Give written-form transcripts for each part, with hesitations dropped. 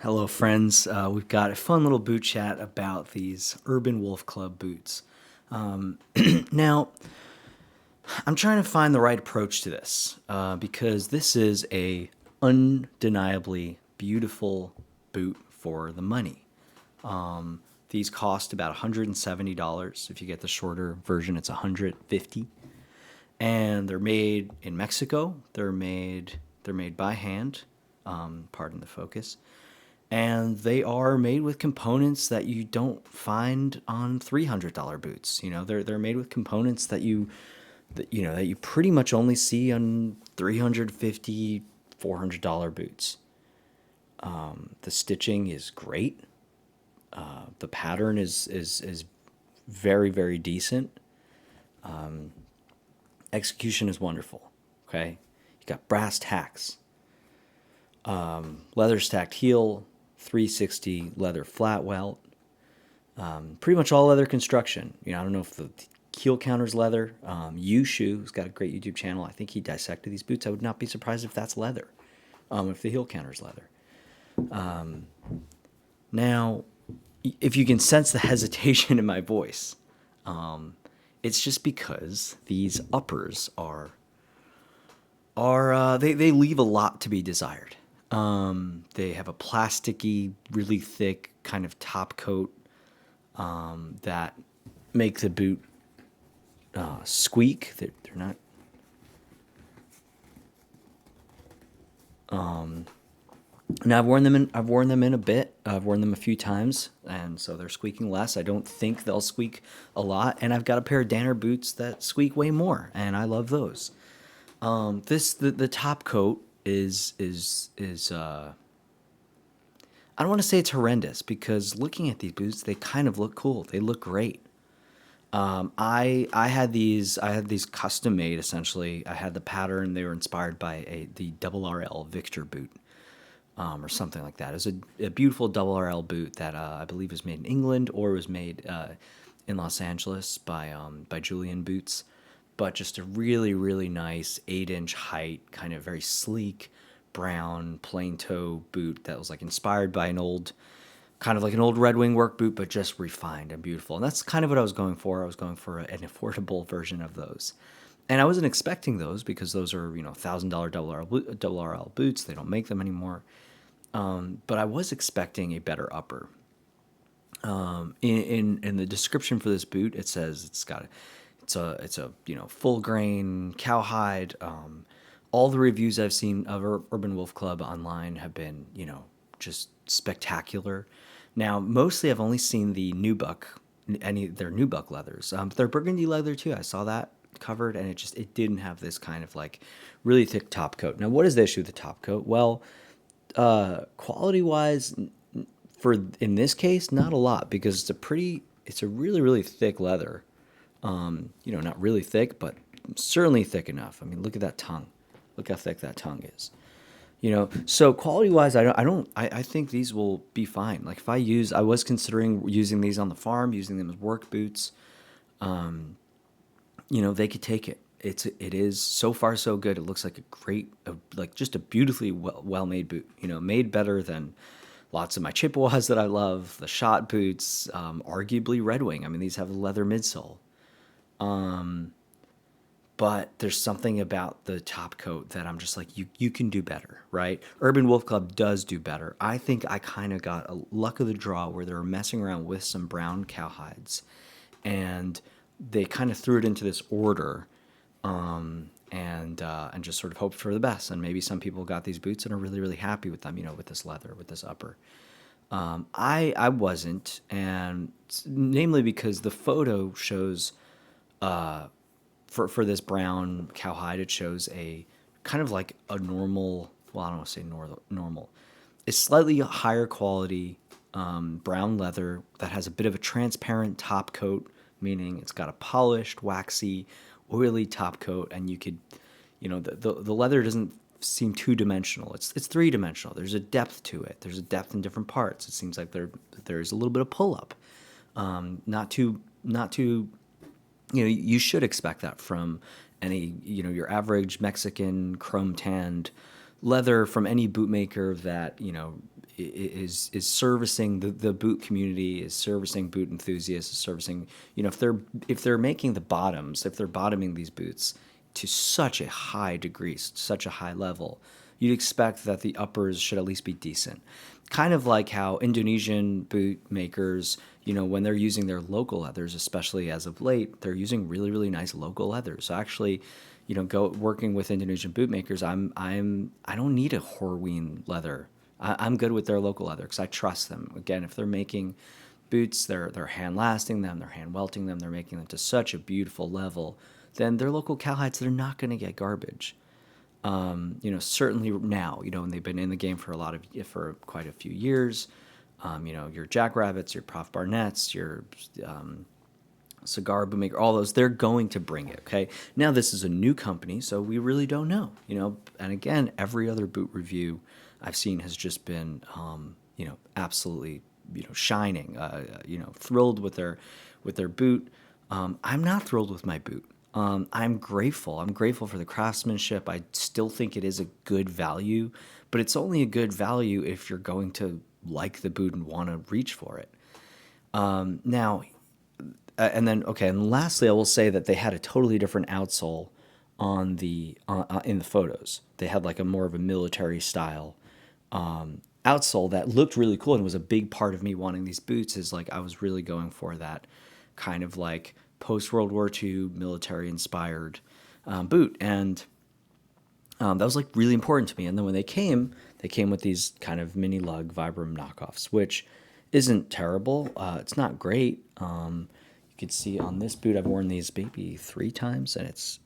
Hello, friends. We've got a fun little boot chat about these Urban Wolf Club boots. Now, I'm trying to find the right approach to this because this is a undeniably beautiful boot for the money. These cost about $170. If you get the shorter version, it's $150. And they're made in Mexico. They're made by hand. Pardon the focus, and they are made with components that you don't find on $300 boots. They're made with components that you pretty much only see on 350, $400 boots. The stitching is great. The pattern is very, very decent. Execution is wonderful. Okay, you got brass tacks, leather stacked heel, 360 leather flat welt, pretty much all leather construction. I don't know if the heel counter's leather. Yushu, who's got a great YouTube channel, I think he dissected these boots. I would not be surprised if that's leather, if the heel counter's leather. Now, if you can sense the hesitation in my voice, it's just because these uppers they leave a lot to be desired. They have a plasticky, really thick kind of top coat that make the boot squeak. They're not. Now I've worn them in a bit. I've worn them a few times, and so they're squeaking less. I don't think they'll squeak a lot. And I've got a pair of Danner boots that squeak way more, and I love those. The top coat is I don't want to say it's horrendous because looking at these boots, they kind of look cool. They look great. I had these custom made essentially. I had the pattern. They were inspired by the double RL Victor boot, or something like that. It was a beautiful double RL boot that I believe was made in England or was made in Los Angeles by Julian Boots, but just a really, really nice 8-inch height, kind of very sleek brown plain toe boot that was like inspired by kind of like an old Red Wing work boot, but just refined and beautiful. And that's kind of what I was going for. I was going for an affordable version of those. And I wasn't expecting those because those are, $1,000 double RL boots. They don't make them anymore. But I was expecting a better upper. In the description for this boot, it says it's a full grain cowhide. All the reviews I've seen of Urban Wolf Club online have been just spectacular. Now mostly I've only seen the nubuck, their nubuck leathers. Their burgundy leather too. I saw that covered, and it didn't have this kind of like really thick top coat. Now what is the issue with the top coat? Well, quality wise, for in this case, not a lot because it's a really, really thick leather. Not really thick, but certainly thick enough. I mean, look at that tongue. Look how thick that tongue is. So quality wise, I think these will be fine. Like I was considering using these on the farm, using them as work boots. They could take it. It is so far so good. It looks like just a beautifully well made boot. Made better than lots of my Chippewas that I love. The shot boots, arguably Red Wing. I mean, these have a leather midsole. But there's something about the top coat that I'm just like, you can do better, right? Urban Wolf Club does do better. I think I kind of got a luck of the draw where they were messing around with some brown cowhides, and they kind of threw it into this order, and just sort of hoped for the best. And maybe some people got these boots and are really, really happy with them, with this leather, with this upper. I wasn't, and namely because the photo shows, for this brown cowhide, it shows a kind of like a normal, well, I don't want to say normal. It's slightly higher quality brown leather that has a bit of a transparent top coat, meaning it's got a polished, waxy, oily top coat, and you could, the leather doesn't seem two-dimensional. It's three-dimensional. There's a depth to it. There's a depth in different parts. It seems like there's a little bit of pull-up. Not too you should expect that from any, your average Mexican chrome tanned leather from any bootmaker that, is servicing the boot community, is servicing boot enthusiasts, is servicing, if they're making the bottoms, if they're bottoming these boots to such a high degree, such a high level, you'd expect that the uppers should at least be decent. Kind of like how Indonesian boot makers, when they're using their local leathers, especially as of late, they're using really, really nice local leathers. So actually, go working with Indonesian boot makers, I don't need a Horween leather. I'm good with their local leather because I trust them. Again, if they're making boots, they're hand lasting them, they're hand welting them, they're making them to such a beautiful level, then their local cowhides, they're not going to get garbage. Certainly now, and they've been in the game for quite a few years. Your Jackrabbits, your Prof Barnetts, your Cigar Bootmaker, all those, they're going to bring it. Okay. Now this is a new company, so we really don't know. And again, every other boot review I've seen has just been, absolutely, shining. Thrilled with their boot. I'm not thrilled with my boot. I'm grateful. I'm grateful for the craftsmanship. I still think it is a good value, but it's only a good value if you're going to like the boot and want to reach for it. Now, and lastly, I will say that they had a totally different outsole on the in the photos. They had like a more of a military style outsole that looked really cool, and was a big part of me wanting these boots. Is like I was really going for that kind of like post World War II military inspired boot, and that was like really important to me. And then when they came with these kind of mini lug Vibram knockoffs, which isn't terrible. It's not great. You can see on this boot, I've worn these maybe 3 times, and it's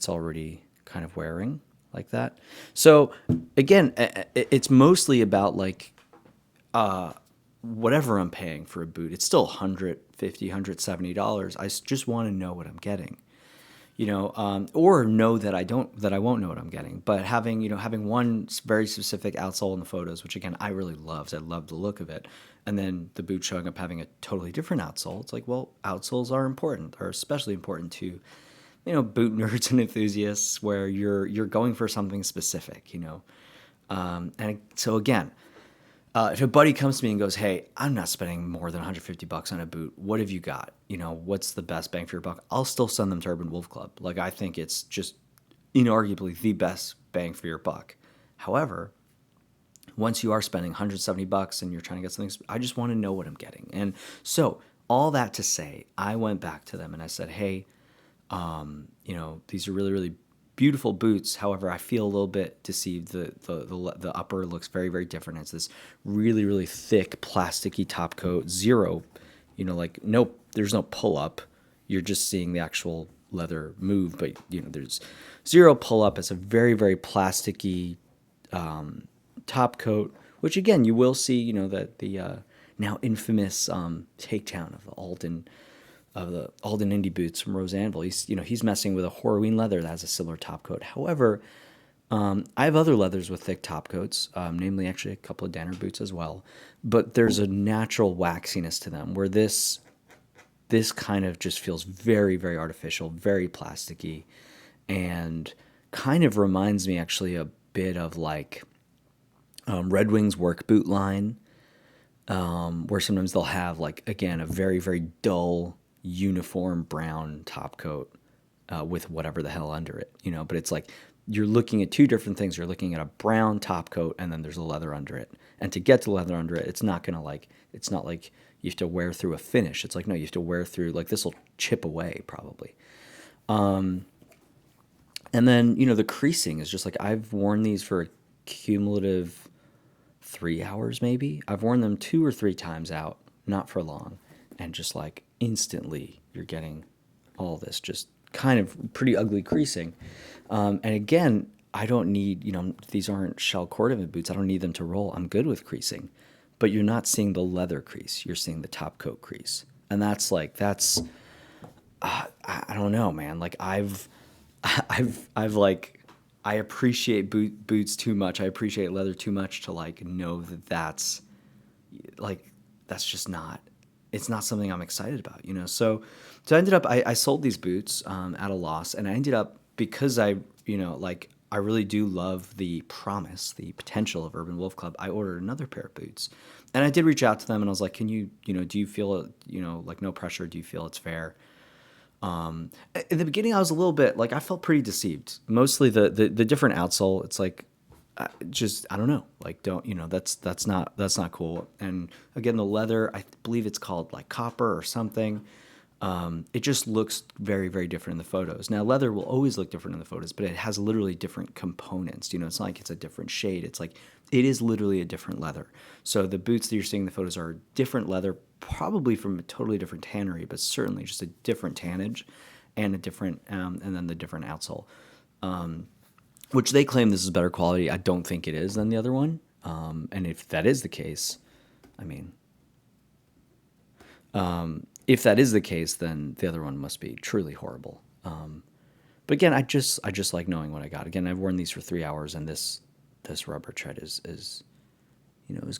already kind of wearing like that. So again, it's mostly about like whatever I'm paying for a boot. It's still $150, $170. I just want to know what I'm getting. Or know that I won't know what I'm getting. But having one very specific outsole in the photos, which again I really loved. I loved the look of it, and then the boot showing up having a totally different outsole. It's like, well, outsoles are important, are especially important to, boot nerds and enthusiasts, where you're going for something specific. And so again. If a buddy comes to me and goes, "Hey, I'm not spending more than $150 on a boot. What have you got? What's the best bang for your buck?" I'll still send them to Urban Wolf Club. Like, I think it's just inarguably the best bang for your buck. However, once you are spending $170 and you're trying to get something, I just want to know what I'm getting. And so all that to say, I went back to them and I said, "Hey, these are really, really beautiful boots. However, I feel a little bit deceived. The upper looks very, very different. It's this really, really thick, plasticky top coat. Zero, there's no pull up. You're just seeing the actual leather move, but there's zero pull up. It's a very, very plasticky top coat, which again you will see. That the now infamous takedown of the Alden Indy boots from Rose Anvil. He's messing with a Horween leather that has a similar top coat. However, I have other leathers with thick top coats, namely actually a couple of Danner boots as well. But there's a natural waxiness to them, where this kind of just feels very, very artificial, very plasticky, and kind of reminds me actually a bit of like Red Wing's work boot line, where sometimes they'll have like, again, a very, very dull uniform brown top coat with whatever the hell under it, but it's like you're looking at two different things. You're looking at a brown top coat, and then there's a leather under it. And to get to the leather under it, it's not like you have to wear through a finish. It's like, no, you have to wear through, like, this will chip away probably. And then, the creasing is just like, I've worn these for a cumulative 3 hours maybe. I've worn them 2 or 3 times out, not for long. And just like instantly you're getting all this just kind of pretty ugly creasing. And again, I don't need, these aren't shell cordovan boots. I don't need them to roll. I'm good with creasing. But you're not seeing the leather crease. You're seeing the top coat crease. And I don't know, man. Like I've like, I appreciate boots too much. I appreciate leather too much to like know that's just not, it's not something I'm excited about, So I ended up, I sold these boots at a loss, and I ended up, because I, I really do love the promise, the potential of Urban Wolf Club, I ordered another pair of boots. And I did reach out to them and I was like, can you, do you feel, like no pressure? Do you feel it's fair? In the beginning, I was a little bit like, I felt pretty deceived. Mostly the different outsole. It's like, just, I don't know, like, don't, that's not cool. And again, the leather, I believe it's called like copper or something. It just looks very, very different in the photos. Now, leather will always look different in the photos, but it has literally different components. It's not like it's a different shade. It's like it is literally a different leather. So the boots that you're seeing in the photos are different leather, probably from a totally different tannery, but certainly just a different tannage and a different, and then the different outsole, which they claim this is better quality. I don't think it is than the other one. And if that is the case, I mean, if that is the case, then the other one must be truly horrible. But again, I just like knowing what I got. Again, I've worn these for 3 hours, and this rubber tread is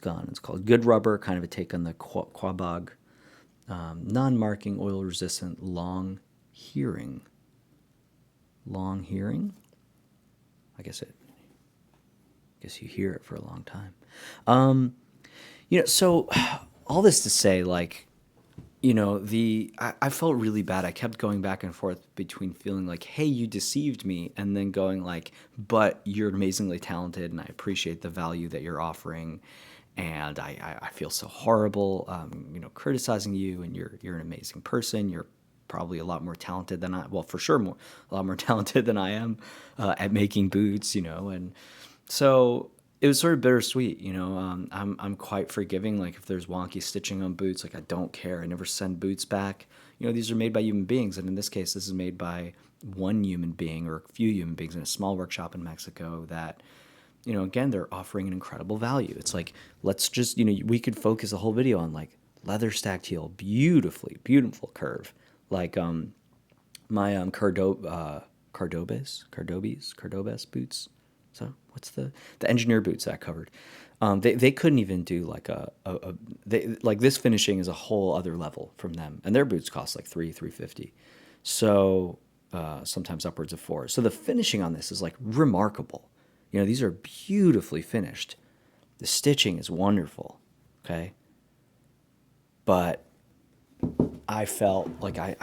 gone. It's called Good Rubber, kind of a take on the Quabog, non-marking, oil resistant, long hearing. Long hearing. I guess you hear it for a long time. So all this to say, like, I felt really bad. I kept going back and forth between feeling like, hey, you deceived me, and then going like, but you're amazingly talented and I appreciate the value that you're offering. And I feel so horrible, criticizing you, and you're an amazing person. You're probably a lot more talented than well, for sure, a lot more talented than I am at making boots, and so it was sort of bittersweet. I'm quite forgiving. Like if there's wonky stitching on boots, like I don't care. I never send boots back. These are made by human beings, and in this case, this is made by one human being or a few human beings in a small workshop in Mexico that, again, they're offering an incredible value. It's like, let's just, we could focus a whole video on like leather stacked heel, beautiful curve, like my Cardobes boots. So what's the engineer boots that I covered? They couldn't even do like like this finishing is a whole other level from them, and their boots cost like $350, so sometimes upwards of $4. So the finishing on this is like remarkable. These are beautifully finished. The stitching is wonderful. Okay, but I felt like I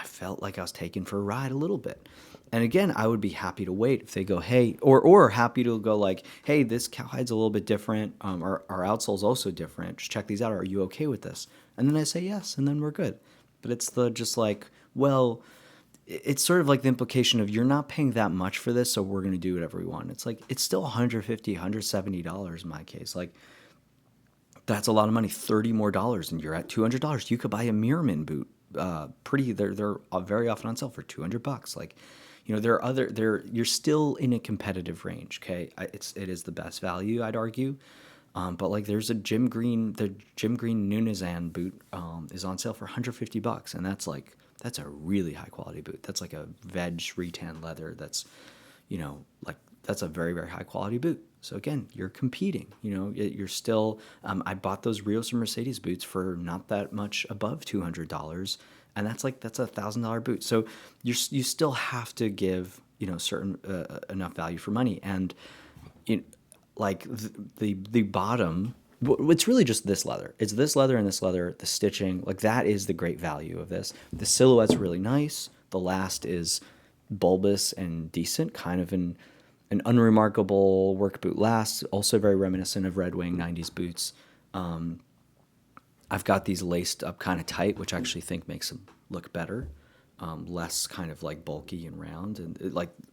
felt like I was taken for a ride a little bit. And again, I would be happy to wait if they go, hey, or happy to go like, hey, this cowhide's a little bit different. Our outsole's also different. Just check these out. Are you okay with this? And then I say yes, and then we're good. But it's just like, well, it's sort of like the implication of you're not paying that much for this, so we're going to do whatever we want. It's like, it's still $150, $170 in my case. Like, that's a lot of money, $30 more, and you're at $200. You could buy a Mirman boot. They're very often on sale for $200. Like, you're still in a competitive range. Okay, it is the best value, I'd argue. But like, there's the Jim Green Nunezan boot is on sale for $150, and that's a really high quality boot. That's like a veg retan leather. That's, like, that's a very, very high quality boot. So again, you're competing. You're still. I bought those Rios and Mercedes boots for not that much above $200, and that's a $1,000 boot. So you still have to give certain enough value for money, and like the bottom. It's really just this leather. It's this leather and this leather. The stitching, like, that is the great value of this. The silhouette's really nice. The last is bulbous and decent, kind of an unremarkable work boot last, also very reminiscent of Red Wing 90s boots. I've got these laced up kind of tight, which I actually think makes them look better, less kind of like bulky and round, and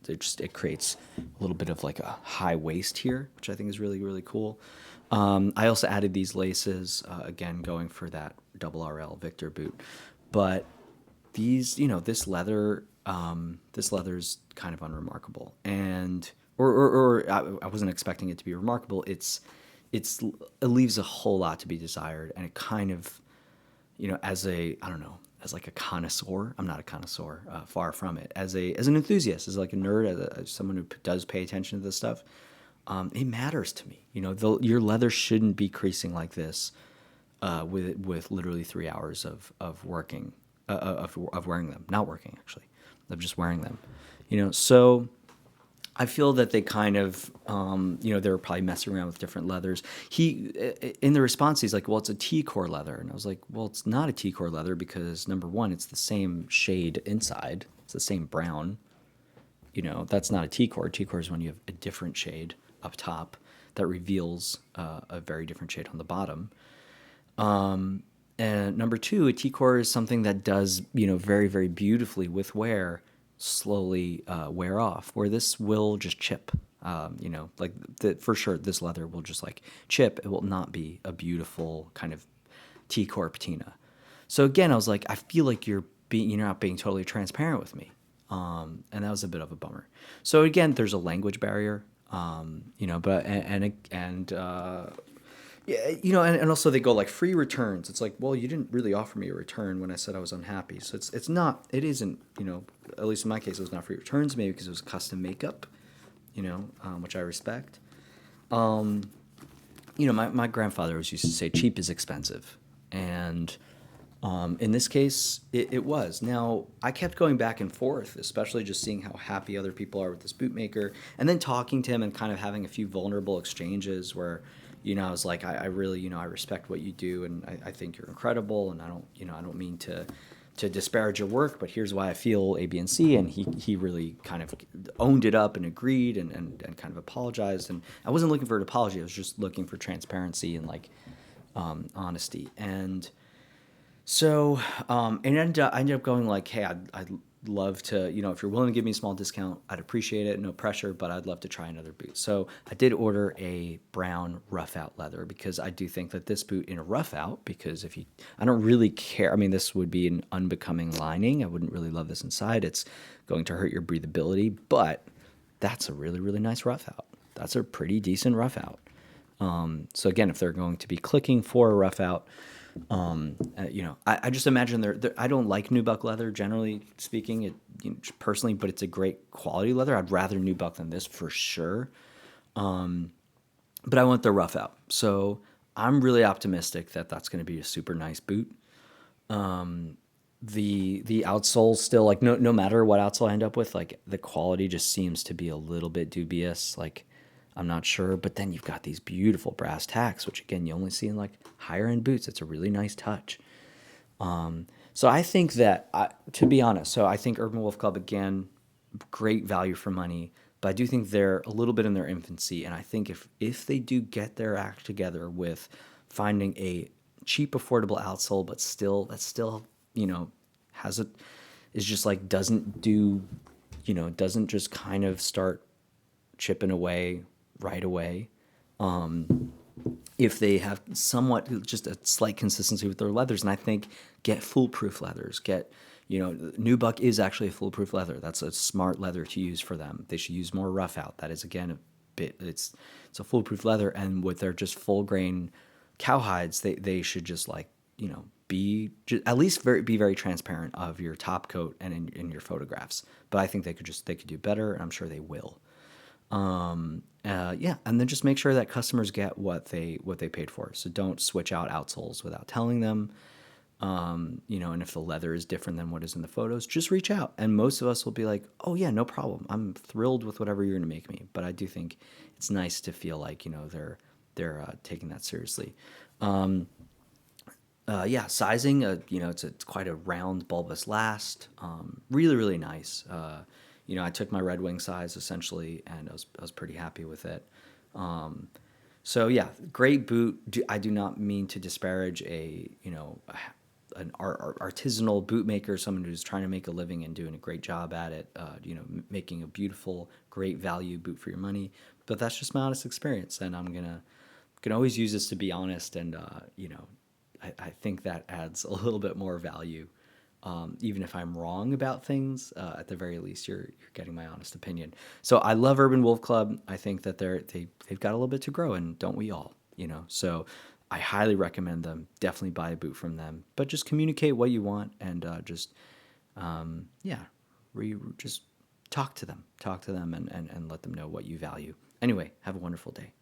it creates a little bit of like a high waist here, which I think is really, really cool. I also added these laces, again, going for that double RL Victor boot, but these, this leather's kind of unremarkable, and or I wasn't expecting it to be remarkable. It leaves a whole lot to be desired, and it kind of, as like a connoisseur. I'm not a connoisseur, far from it. As an enthusiast, as like a nerd, as someone who does pay attention to this stuff, it matters to me. Your leather shouldn't be creasing like this, with literally 3 hours of working, of wearing them, not working actually, of just wearing them. So I feel that they kind of, they were probably messing around with different leathers. In the response, he's like, well, it's a T-core leather. And I was like, well, it's not a T-core leather because number one, it's the same shade inside. It's the same brown. That's not a T-core. T-core is when you have a different shade up top that reveals a very different shade on the bottom. And number two, a T-core is something that does, very, very beautifully with wear, slowly wear off, where this will just chip. Like for sure, this leather will just like chip. It will not be a beautiful kind of T-core patina. So again, I was like, I feel like you're not being totally transparent with me. And that was a bit of a bummer. So again, there's a language barrier, but yeah, and also they go like free returns. It's like, well, you didn't really offer me a return when I said I was unhappy. So it isn't, at least in my case, it was not free returns, maybe because it was custom makeup, which I respect. My grandfather always used to say cheap is expensive. And in this case, it was. Now, I kept going back and forth, especially just seeing how happy other people are with this bootmaker, and then talking to him and kind of having a few vulnerable exchanges where, I was like, I really, I respect what you do, and I think you're incredible, and I don't mean to disparage your work, but here's why I feel A, B, and C, and he really kind of owned it up and agreed and kind of apologized, and I wasn't looking for an apology, I was just looking for transparency and like honesty, and so I ended up going like, hey, I'd love to, if you're willing to give me a small discount, I'd appreciate it. No pressure, but I'd love to try another boot. So I did order a brown rough out leather because I do think that this boot in a rough out, because I don't really care. I mean, this would be an unbecoming lining. I wouldn't really love this inside. It's going to hurt your breathability, but that's a really, really nice rough out. That's a pretty decent rough out. So again, if they're going to be clicking for a rough out, I just imagine I don't like nubuck leather generally speaking, personally, but it's a great quality leather. I'd rather nubuck than this for sure. But I want the rough out, so I'm really optimistic that that's going to be a super nice boot. The outsole still like no matter what outsole I end up with, like the quality just seems to be a little bit dubious. Like I'm not sure, but then you've got these beautiful brass tacks, which again you only see in like higher end boots. It's a really nice touch. So I think that, to be honest, so I think Urban Wolf Club again, great value for money, but I do think they're a little bit in their infancy, and I think if they do get their act together with finding a cheap, affordable outsole, but still has it is just like doesn't just kind of start chipping away right away. If they have somewhat just a slight consistency with their leathers, and I think get foolproof leathers. Nubuck is actually a foolproof leather. That's a smart leather to use for them. They should use more rough out. That is again it's a foolproof leather, and with their just full grain cowhides, they should just like at least be very transparent of your top coat and in your photographs. But I think they could do better, and I'm sure they will. Yeah, and then just make sure that customers get what they paid for. So don't switch out outsoles without telling them. And if the leather is different than what is in the photos, just reach out. And most of us will be like, oh yeah, no problem. I'm thrilled with whatever you're going to make me. But I do think it's nice to feel like, they're taking that seriously. Yeah, sizing, it's quite a round bulbous last. Really, really nice. I took my Red Wing size essentially, and I was pretty happy with it. So yeah, great boot. I do not mean to disparage an artisanal bootmaker, someone who's trying to make a living and doing a great job at it. Making a beautiful, great value boot for your money. But that's just my honest experience, and I'm gonna always use this to be honest, and I think that adds a little bit more value. Even if I'm wrong about things, at the very least, you're getting my honest opinion. So I love Urban Wolf Club. I think that they've got a little bit to grow, and don't we all? So I highly recommend them. Definitely buy a boot from them, but just communicate what you want, and yeah, just talk to them, and let them know what you value. Anyway, have a wonderful day.